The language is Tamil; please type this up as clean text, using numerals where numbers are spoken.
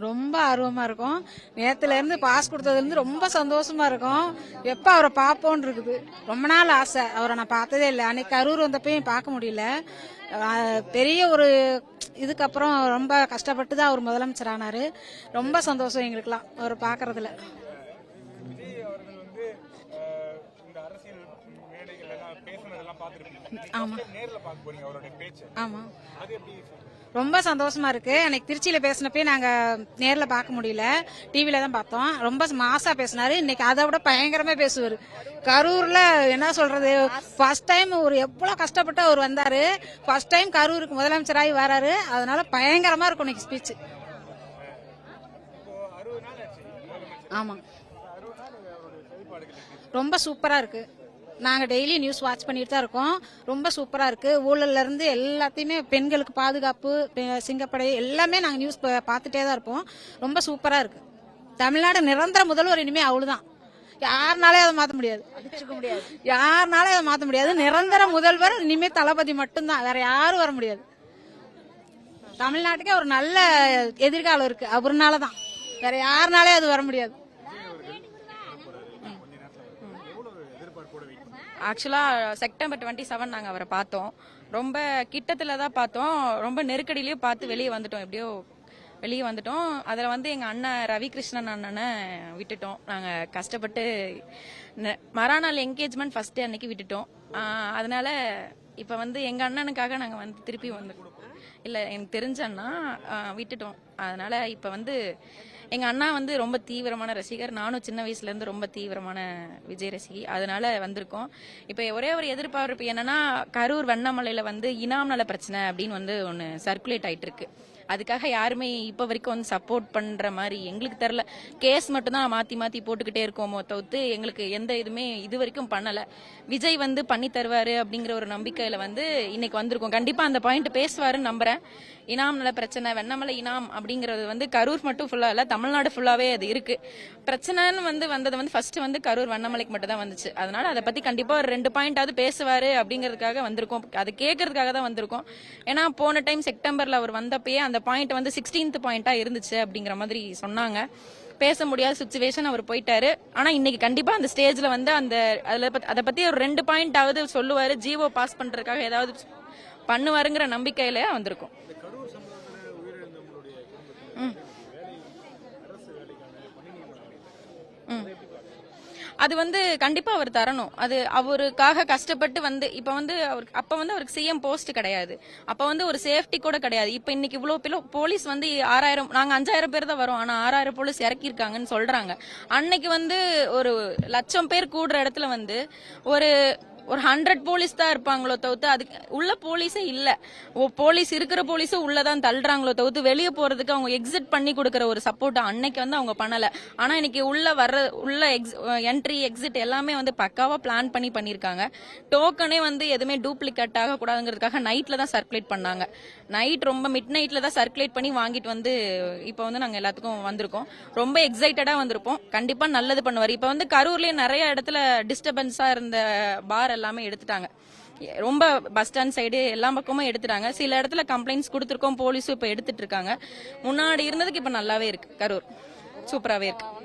ரொம்ப ஆர்வமா இருக்கும். நேத்துல இருந்து பாஸ் கொடுத்ததுல இருந்து ரொம்ப சந்தோஷமா இருக்கும். எப்ப அவரை பார்ப்போன்னு இருக்குது. ரொம்ப நாள் ஆசை, அவரை நான் பார்த்ததே இல்லை. அன்னைக்கு கரூர் வந்தப்பையும் பார்க்க முடியல. பெரிய ஒரு இதுக்கப்புறம் ரொம்ப கஷ்டப்பட்டு தான் அவர் முதலமைச்சர் ஆனாரு. ரொம்ப சந்தோஷம் எங்களுக்குலாம் அவரை பார்க்கறதுல. ஆமா ஆமா, ரொம்ப சந்தோஷமா இருக்கு. அன்னைக்கு திருச்சியில பேசினப்பே நாங்க நேர்ல பார்க்க முடியல, டிவில தான் பார்த்தோம். ரொம்ப மாசா பேசினாரு. இன்னைக்கு அதை விட பயங்கரமா பேசுவாரு. கரூர்ல என்ன சொல்றது, ஃபர்ஸ்ட் டைம் ஒரு எவ்வளவு கஷ்டப்பட்டு அவர் வந்தாரு. ஃபர்ஸ்ட் டைம் கரூருக்கு முதலமைச்சராகி வராரு. அதனால பயங்கரமா இருக்கும் இன்னைக்கு ஸ்பீச். ஆமா, ரொம்ப சூப்பரா இருக்கு. நாங்கள் டெய்லி நியூஸ் வாட்ச் பண்ணிட்டு தான் இருக்கோம். ரொம்ப சூப்பராக இருக்குது. ஊழல்ல இருந்து எல்லாத்தையுமே, பெண்களுக்கு பாதுகாப்பு, சிங்கப்படை எல்லாமே நாங்கள் நியூஸ் பார்த்துட்டே தான் இருப்போம். ரொம்ப சூப்பராக இருக்குது. தமிழ்நாடு நிரந்தர முதல்வர் இனிமே அவளுதான். யாருனாலே அதை மாற்ற முடியாது, யாருனாலே அதை மாற்ற முடியாது. நிரந்தர முதல்வர் இனிமே தளபதி மட்டும்தான், வேற யாரும் வர முடியாது. தமிழ்நாட்டுக்கே ஒரு நல்ல எதிர்காலம் இருக்கு அவருனால தான், வேற யாருனாலே அது வர முடியாது. ஆக்சுவலாக செப்டம்பர் 27 நாங்கள் அவரை பார்த்தோம். ரொம்ப கிட்டத்தில் தான் பார்த்தோம். ரொம்ப நெருக்கடியிலையும் பார்த்து வெளியே வந்துட்டோம். எப்படியோ வெளியே வந்துட்டோம். அதில் வந்து எங்கள் அண்ணன் ரவிகிருஷ்ணன் அண்ணனை விட்டுட்டோம். நாங்கள் கஷ்டப்பட்டு மறாநாள் என்கேஜ்மெண்ட் ஃபர்ஸ்ட் டே அன்னைக்கு விட்டுட்டோம். அதனால இப்போ வந்து எங்கள் அண்ணனுக்காக நாங்கள் வந்து திருப்பி வந்துட்டோம். இல்லை, எனக்கு தெரிஞ்ச அண்ணா விட்டுட்டோம். அதனால இப்போ வந்து எங்கள் அண்ணா வந்து ரொம்ப தீவிரமான ரசிகர். நானும் சின்ன வயசுலேருந்து ரொம்ப தீவிரமான விஜய் ரசிகி. அதனால வந்திருக்கோம். இப்போ ஒரே ஒரு எதிர்பார்ப்பு என்னன்னா, கரூர் வண்ணமலையில் வந்து இனாம் நல பிரச்சனை அப்படின்னு வந்து ஒன்று சர்க்குலேட் ஆகிட்டு இருக்கு. அதுக்காக யாருமே இப்போ வரைக்கும் வந்து சப்போர்ட் பண்ணுற மாதிரி எங்களுக்கு தெரில. கேஸ் மட்டும்தான் மாற்றி மாற்றி போட்டுக்கிட்டே இருக்கோமோ தவிர்த்து எங்களுக்கு எந்த இதுவுமே இது வரைக்கும் பண்ணலை. விஜய் வந்து பண்ணி தருவார் அப்படிங்கிற ஒரு நம்பிக்கையில் வந்து இன்னைக்கு வந்திருக்கோம். கண்டிப்பாக அந்த பாயிண்ட் பேசுவாருன்னு நம்புகிறேன். இனாம் நல பிரச்சனை, வெண்ணமலை இனாம் அப்படிங்கிறது வந்து கரூர் மட்டும் ஃபுல்லாக இல்லை, தமிழ்நாடு ஃபுல்லாகவே அது இருக்குது. பிரச்சனைன்னு வந்து வந்தது வந்து ஃபர்ஸ்ட் வந்து கரூர் வண்ணமலைக்கு மட்டும் தான் வந்துச்சு. அதனால அதை பற்றி கண்டிப்பாக ஒரு 2 பாயிண்டாவது பேசுவார் அப்படிங்கிறதுக்காக வந்திருக்கோம். அதை கேட்கறதுக்காக தான் வந்திருக்கோம். ஏன்னா போன டைம் செப்டம்பரில் அவர் வந்தப்பயே அந்த பாயிண்ட் வந்து 16th பாயிண்டா இருந்துச்சு அப்படிங்கிற மாதிரி சொன்னாங்க. பேச முடியாத சுச்சுவேஷன், அவர் போயிட்டாரு. ஆனா இன்னைக்கு கண்டிப்பா அந்த ஸ்டேஜ்ல வந்து அதை பத்தி ஒரு 2 பாயிண்டாவது சொல்லுவாரு. ஜிஓ பாஸ் பண்றதுக்காக ஏதாவது பண்ணுவாருங்கிற நம்பிக்கையில வந்திருக்கும். அது வந்து கண்டிப்பா அவர் தரணும். அது அவருக்காக கஷ்டப்பட்டு வந்து இப்ப வந்து அப்ப வந்து அவருக்கு சிஎம் போஸ்ட் கிடையாது. அப்ப வந்து ஒரு சேஃப்டி கூட கிடையாது. இப்ப இன்னைக்கு இவ்வளவு போலீஸ் வந்து 6000, நாங்க 5000 பேர் தான் வரோம், ஆனா 6000 போலீஸ் இறக்கிருக்காங்கன்னு சொல்றாங்க. அன்னைக்கு வந்து ஒரு 1,00,000 பேர் கூடுற இடத்துல வந்து ஒரு 100 போலீஸ் தான் இருப்பாங்களோ தவிர்த்து அதுக்கு உள்ள போலீஸே இல்ல. போலீஸ் இருக்கிற போலீஸும் உள்ளதான் தள்ளுறாங்களோ தவிர்த்து வெளியே போறதுக்கு அவங்க எக்ஸிட் பண்ணி கொடுக்கற ஒரு சப்போர்ட் அன்னைக்கு வந்து அவங்க பண்ணல. ஆனா இன்னைக்கு உள்ள என்ட்ரி எக்ஸிட் எல்லாமே வந்து பக்காவா பிளான் பண்ணிருக்காங்க. டோக்கனே வந்து எதுவுமே டூப்ளிகேட் ஆக கூடாதுங்கிறதுக்காக நைட்ல தான் சர்க்குலேட் பண்ணாங்க. நைட் ரொம்ப மிட் நைட்ல தான் சர்க்குலேட் பண்ணி வாங்கிட்டு வந்து இப்போ வந்து நாங்க எல்லாத்துக்கும் வந்திருக்கோம். ரொம்ப எக்ஸைட்டடா வந்திருப்போம். கண்டிப்பா நல்லது பண்ணுவார். இப்ப வந்து கரூர்லயே நிறைய இடத்துல டிஸ்டர்பன்ஸா இருந்த பார் எல்லாமே எடுத்துட்டாங்க. ரொம்ப பஸ் ஸ்டாண்ட் சைடு எல்லா பக்கமும் எடுத்துட்டாங்க. சில இடத்துல கம்ப்ளைண்ட்ஸ் கொடுத்துருக்கோம், போலீஸும் இப்ப எடுத்துட்டு இருக்காங்க. முன்னாடி இருந்ததுக்கு இப்ப நல்லாவே இருக்கு. கரூர் சூப்பராவே இருக்கு.